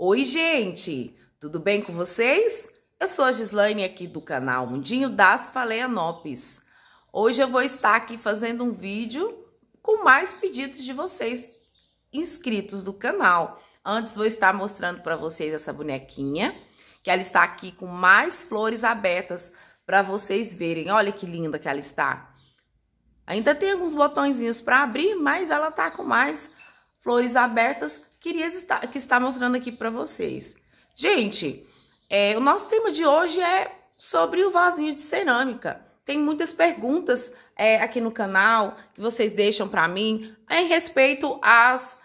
Oi, gente! Tudo bem com vocês? Eu sou a Gislaine aqui do canal Mundinho das Phalaenopes. Hoje eu vou estar aqui fazendo um vídeo com mais pedidos de vocês inscritos do canal. Antes vou estar mostrando para vocês essa bonequinha, que ela está aqui com mais flores abertas para vocês verem. Olha que linda que ela está. Ainda tem alguns botõezinhos para abrir, mas ela tá com mais flores abertas. Queria estar mostrando aqui para vocês. Gente, o nosso tema de hoje é sobre o vasinho de cerâmica. Tem muitas perguntas aqui no canal que vocês deixam para mim em respeito às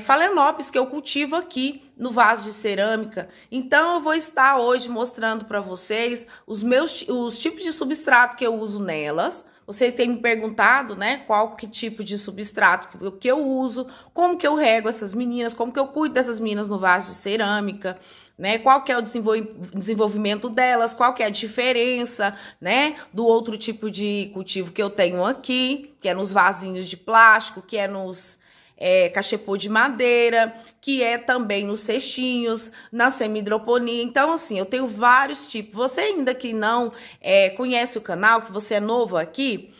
Phalaenopes que eu cultivo aqui no vaso de cerâmica. Então eu vou estar hoje mostrando para vocês os tipos de substrato que eu uso nelas. Vocês têm me perguntado, né, qual que tipo de substrato que eu uso, como que eu rego essas meninas, como que eu cuido dessas meninas no vaso de cerâmica, né, qual que é o desenvolvimento delas, qual que é a diferença, né, do outro tipo de cultivo que eu tenho aqui, que é nos vasinhos de plástico, que é nos cachepô de madeira, que é também nos cestinhos, na semi-hidroponia. Então, assim, eu tenho vários tipos. Você ainda que não conhece o canal, que você é novo aqui,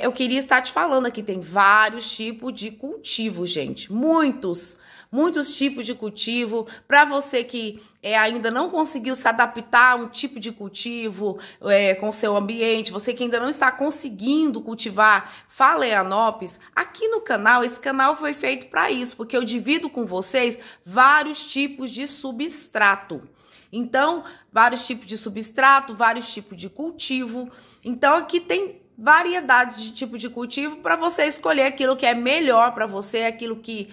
eu queria estar te falando aqui, tem vários tipos de cultivo, gente. Muitos tipos de cultivo. Para você que ainda não conseguiu se adaptar a um tipo de cultivo com o seu ambiente, você que ainda não está conseguindo cultivar Phalaenopes, aqui no canal, esse canal foi feito para isso, porque eu divido com vocês vários tipos de substrato. Então, vários tipos de substrato, vários tipos de cultivo. Então, aqui tem variedades de tipo de cultivo para você escolher aquilo que é melhor para você, aquilo que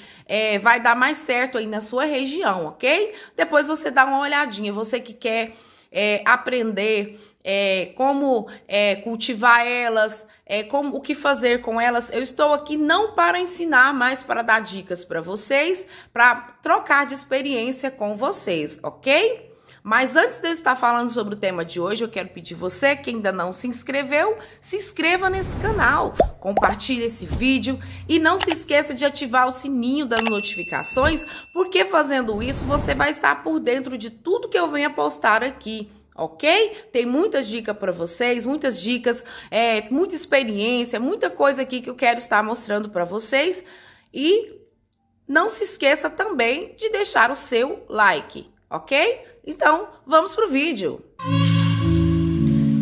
vai dar mais certo aí na sua região, ok? Depois você dá uma olhadinha, você que quer aprender como cultivar elas, o que fazer com elas. Eu estou aqui não para ensinar, mas para dar dicas para vocês, para trocar de experiência com vocês, ok? Mas antes de eu estar falando sobre o tema de hoje, eu quero pedir você que ainda não se inscreveu, se inscreva nesse canal, compartilhe esse vídeo e não se esqueça de ativar o sininho das notificações, porque fazendo isso você vai estar por dentro de tudo que eu venho a postar aqui, ok? Tem muitas dicas para vocês, muitas dicas, muita experiência, muita coisa aqui que eu quero estar mostrando para vocês. E não se esqueça também de deixar o seu like, ok? Então, vamos pro vídeo.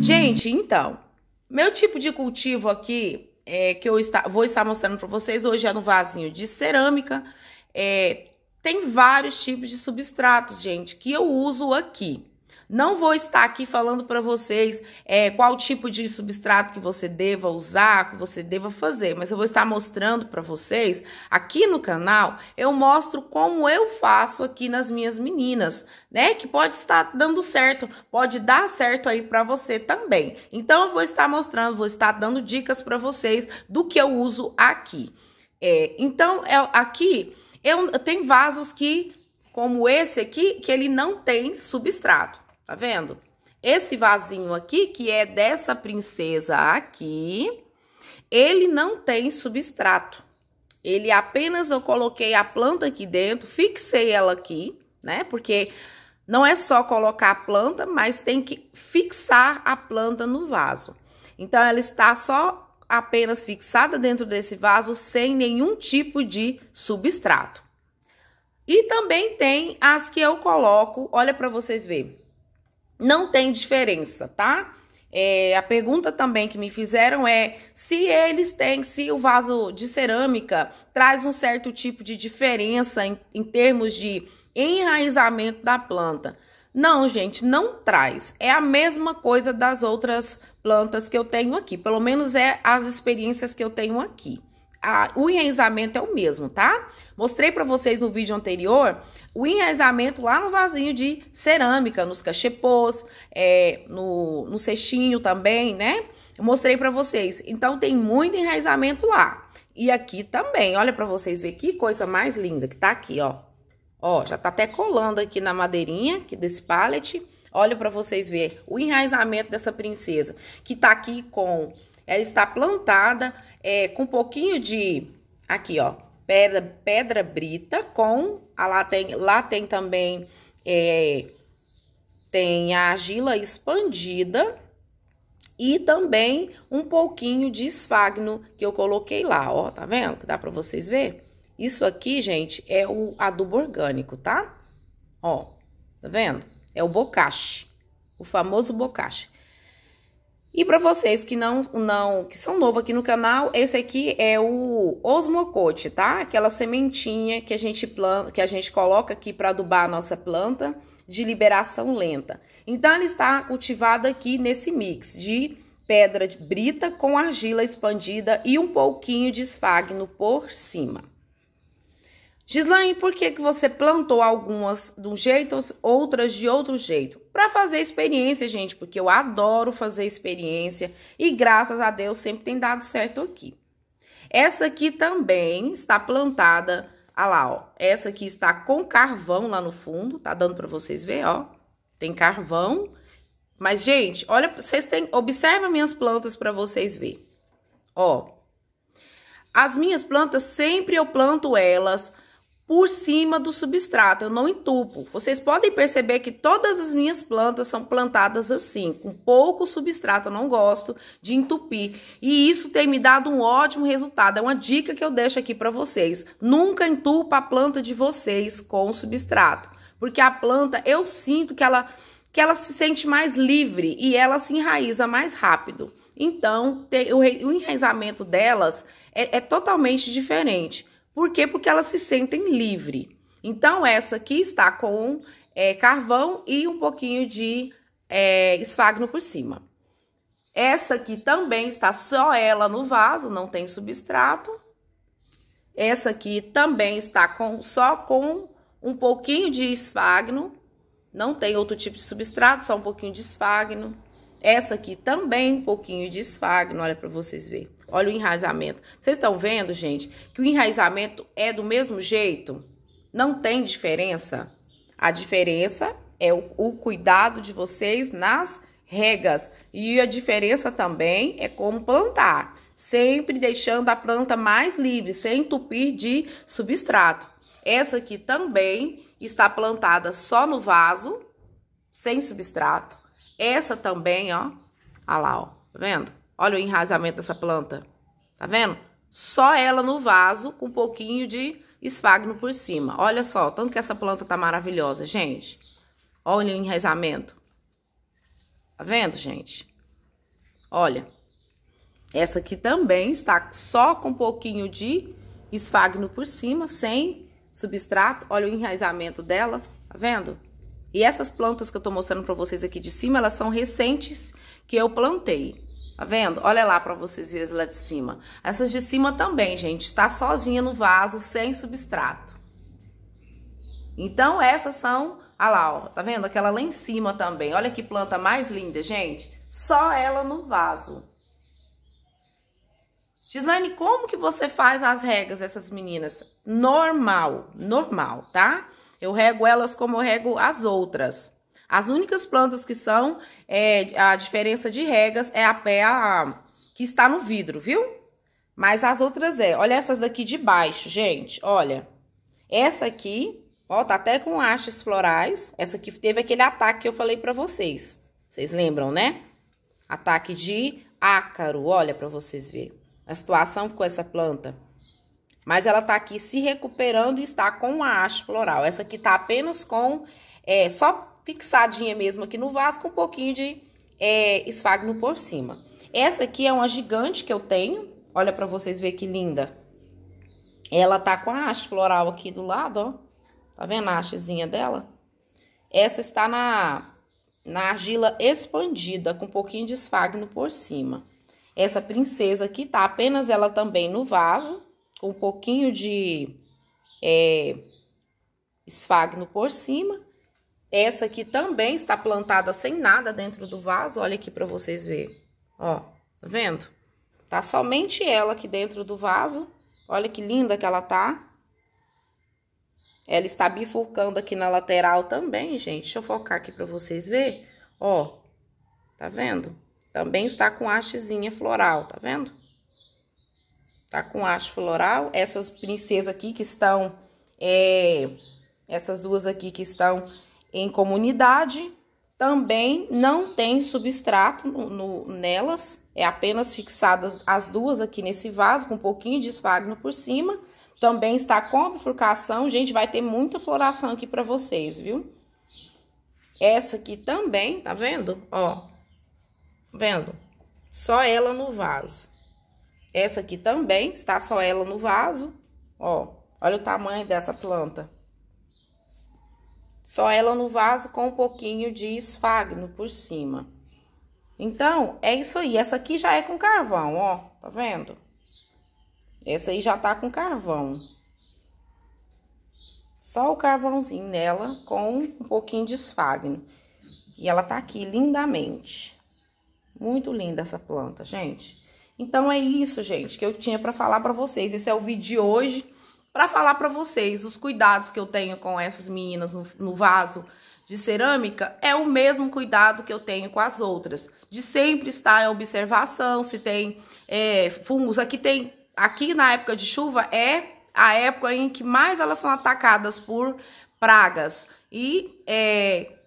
Gente, então, meu tipo de cultivo aqui, que eu vou estar mostrando para vocês hoje é no vasinho de cerâmica. Tem vários tipos de substratos, gente, que eu uso aqui. Não vou estar aqui falando para vocês qual tipo de substrato que você deva usar, que você deva fazer, mas eu vou estar mostrando para vocês, aqui no canal, eu mostro como eu faço aqui nas minhas meninas, né? Que pode estar dando certo, pode dar certo aí para você também. Então, eu vou estar mostrando, vou estar dando dicas para vocês do que eu uso aqui. Então, aqui, eu tenho vasos que, como esse aqui, que ele não tem substrato. Tá vendo? Esse vasinho aqui, que é dessa princesa aqui, ele não tem substrato. Ele apenas, eu coloquei a planta aqui dentro, fixei ela aqui, né? Porque não é só colocar a planta, mas tem que fixar a planta no vaso. Então, ela está só apenas fixada dentro desse vaso, sem nenhum tipo de substrato. E também tem as que eu coloco, olha para vocês verem. Não tem diferença, tá? A pergunta também que me fizeram é se o vaso de cerâmica traz um certo tipo de diferença em termos de enraizamento da planta. Não, gente, não traz. É a mesma coisa das outras plantas que eu tenho aqui. Pelo menos as experiências que eu tenho aqui. O enraizamento é o mesmo, tá? Mostrei para vocês no vídeo anterior o enraizamento lá no vasinho de cerâmica, nos cachepôs, no cestinho também, né? Eu mostrei para vocês. Então, tem muito enraizamento lá. E aqui também, olha para vocês verem que coisa mais linda que tá aqui, ó. Ó, já tá até colando aqui na madeirinha aqui desse pallet. Olha para vocês verem o enraizamento dessa princesa, que tá aqui ela está plantada com um pouquinho de, aqui ó, pedra brita com... Lá tem também... tem a argila expandida e também um pouquinho de esfagno que eu coloquei lá, ó, tá vendo? Que dá pra vocês verem? Isso aqui, gente, é o adubo orgânico, tá? Ó, tá vendo? É o bocache, o famoso bocache. E para vocês que que são novos aqui no canal, esse aqui é o osmocote, tá? Aquela sementinha que a gente planta, que a gente coloca aqui para adubar a nossa planta de liberação lenta. Então, ele está cultivado aqui nesse mix de pedra brita com argila expandida e um pouquinho de esfagno por cima. Gislaine, por que você plantou algumas de um jeito, outras de outro jeito? Para fazer experiência, gente, porque eu adoro fazer experiência e graças a Deus sempre tem dado certo aqui. Essa aqui também está plantada, olha lá, ó. Essa aqui está com carvão lá no fundo, tá dando para vocês verem, ó. Tem carvão. Mas, gente, olha, observa minhas plantas para vocês verem. Ó, as minhas plantas sempre eu planto elas por cima do substrato, eu não entupo. Vocês podem perceber que todas as minhas plantas são plantadas assim, com pouco substrato, eu não gosto de entupir. E isso tem me dado um ótimo resultado, é uma dica que eu deixo aqui para vocês. Nunca entupa a planta de vocês com substrato, porque a planta, eu sinto que ela se sente mais livre e ela se enraiza mais rápido. Então, o enraizamento delas é totalmente diferente. Por quê? Porque elas se sentem livres. Então, essa aqui está com carvão e um pouquinho de esfagno por cima. Essa aqui também está só ela no vaso, não tem substrato. Essa aqui também está só com um pouquinho de esfagno. Não tem outro tipo de substrato, só um pouquinho de esfagno. Essa aqui também um pouquinho de esfagno, olha para vocês verem. Olha o enraizamento. Vocês estão vendo, gente, que o enraizamento é do mesmo jeito? Não tem diferença? A diferença é o cuidado de vocês nas regas. E a diferença também é como plantar. Sempre deixando a planta mais livre, sem entupir de substrato. Essa aqui também está plantada só no vaso, sem substrato. Essa também, ó, olha lá, ó, tá vendo? Olha o enraizamento dessa planta, tá vendo? Só ela no vaso, com um pouquinho de esfagno por cima. Olha só, tanto que essa planta tá maravilhosa, gente. Olha o enraizamento. Tá vendo, gente? Olha, essa aqui também está só com um pouquinho de esfagno por cima, sem substrato. Olha o enraizamento dela, tá vendo? E essas plantas que eu tô mostrando pra vocês aqui de cima, elas são recentes que eu plantei. Tá vendo? Olha lá pra vocês verem lá de cima. Essas de cima também, gente, está sozinha no vaso, sem substrato. Então, essas são... Olha lá, ó, tá vendo? Aquela lá em cima também. Olha que planta mais linda, gente. Só ela no vaso. Gislaine, como que você faz as regas, essas meninas? Normal, tá? Eu rego elas como eu rego as outras. As únicas plantas que são, a diferença de regas é a que está no vidro, viu? Mas as outras olha essas daqui de baixo, gente, olha. Essa aqui, ó, tá até com hastes florais. Essa aqui teve aquele ataque que eu falei pra vocês. Vocês lembram, né? Ataque de ácaro, olha pra vocês verem a situação com essa planta. Mas ela tá aqui se recuperando e está com a haste floral. Essa aqui tá apenas com, só fixadinha mesmo aqui no vaso, com um pouquinho de esfagno por cima. Essa aqui é uma gigante que eu tenho. Olha pra vocês verem que linda. Ela tá com a haste floral aqui do lado, ó. Tá vendo a hastezinha dela? Essa está na argila expandida, com um pouquinho de esfagno por cima. Essa princesa aqui tá apenas ela também no vaso, com um pouquinho de esfagno por cima. Essa aqui também está plantada sem nada dentro do vaso. Olha aqui para vocês verem. Ó, tá vendo? Tá somente ela aqui dentro do vaso. Olha que linda que ela tá. Ela está bifurcando aqui na lateral também, gente. Deixa eu focar aqui para vocês verem. Ó, tá vendo? Também está com hastezinha floral, tá vendo? Tá com haste floral. Essas princesas aqui que estão, essas duas aqui que estão em comunidade, também não tem substrato nelas. É apenas fixadas as duas aqui nesse vaso, com um pouquinho de esfagno por cima. Também está com bifurcação. Gente, vai ter muita floração aqui pra vocês, viu? Essa aqui também, tá vendo? Ó, vendo? Só ela no vaso. Essa aqui também está só ela no vaso. Ó, olha o tamanho dessa planta. Só ela no vaso com um pouquinho de esfagno por cima. Então, é isso aí. Essa aqui já é com carvão, ó. Tá vendo? Essa aí já tá com carvão. Só o carvãozinho nela com um pouquinho de esfagno. E ela tá aqui lindamente. Muito linda essa planta, gente. Então, é isso, gente, que eu tinha pra falar pra vocês. Esse é o vídeo de hoje, pra falar pra vocês os cuidados que eu tenho com essas meninas no vaso de cerâmica. É o mesmo cuidado que eu tenho com as outras. De sempre estar em observação, se tem fungos. Aqui na época de chuva é a época em que mais elas são atacadas por pragas. E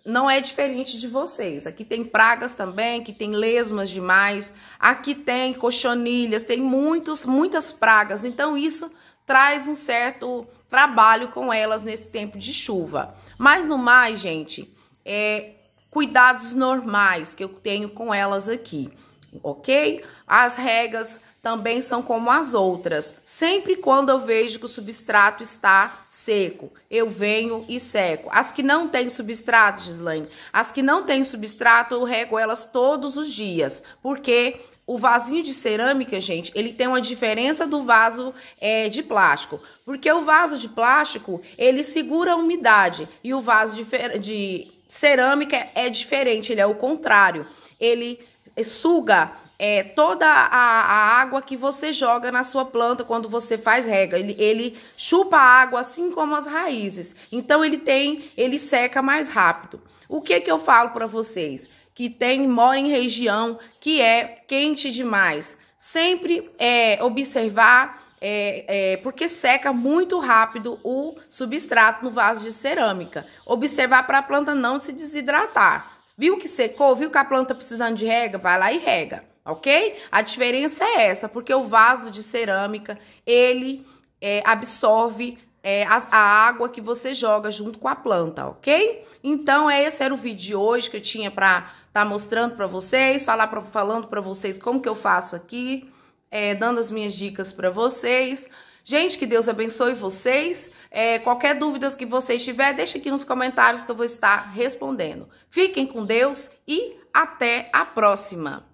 não é diferente de vocês. Aqui tem pragas também, aqui tem lesmas demais, aqui tem cochonilhas, tem muitas pragas. Então, isso traz um certo trabalho com elas nesse tempo de chuva. Mas, no mais, gente, cuidados normais que eu tenho com elas aqui, ok? As regas também são como as outras. Sempre quando eu vejo que o substrato está seco, eu venho e seco. As que não têm substrato, Gislaine, as que não têm substrato, eu rego elas todos os dias. Porque o vasinho de cerâmica, gente, ele tem uma diferença do vaso de plástico. Porque o vaso de plástico, ele segura a umidade. E o vaso de cerâmica é diferente, ele é o contrário. Ele suga toda a água que você joga na sua planta quando você faz rega. Ele chupa a água assim como as raízes. Então, ele seca mais rápido. O que eu falo para vocês? Que mora em região que é quente demais. Sempre observar, porque seca muito rápido o substrato no vaso de cerâmica. Observar para a planta não se desidratar. Viu que secou? Viu que a planta precisando de rega? Vai lá e rega. Ok? A diferença é essa, porque o vaso de cerâmica, ele absorve a água que você joga junto com a planta, ok? Então, esse era o vídeo de hoje que eu tinha pra estar mostrando pra vocês, falando pra vocês como que eu faço aqui, dando as minhas dicas pra vocês. Gente, que Deus abençoe vocês. Qualquer dúvida que vocês tiverem, deixa aqui nos comentários que eu vou estar respondendo. Fiquem com Deus e até a próxima!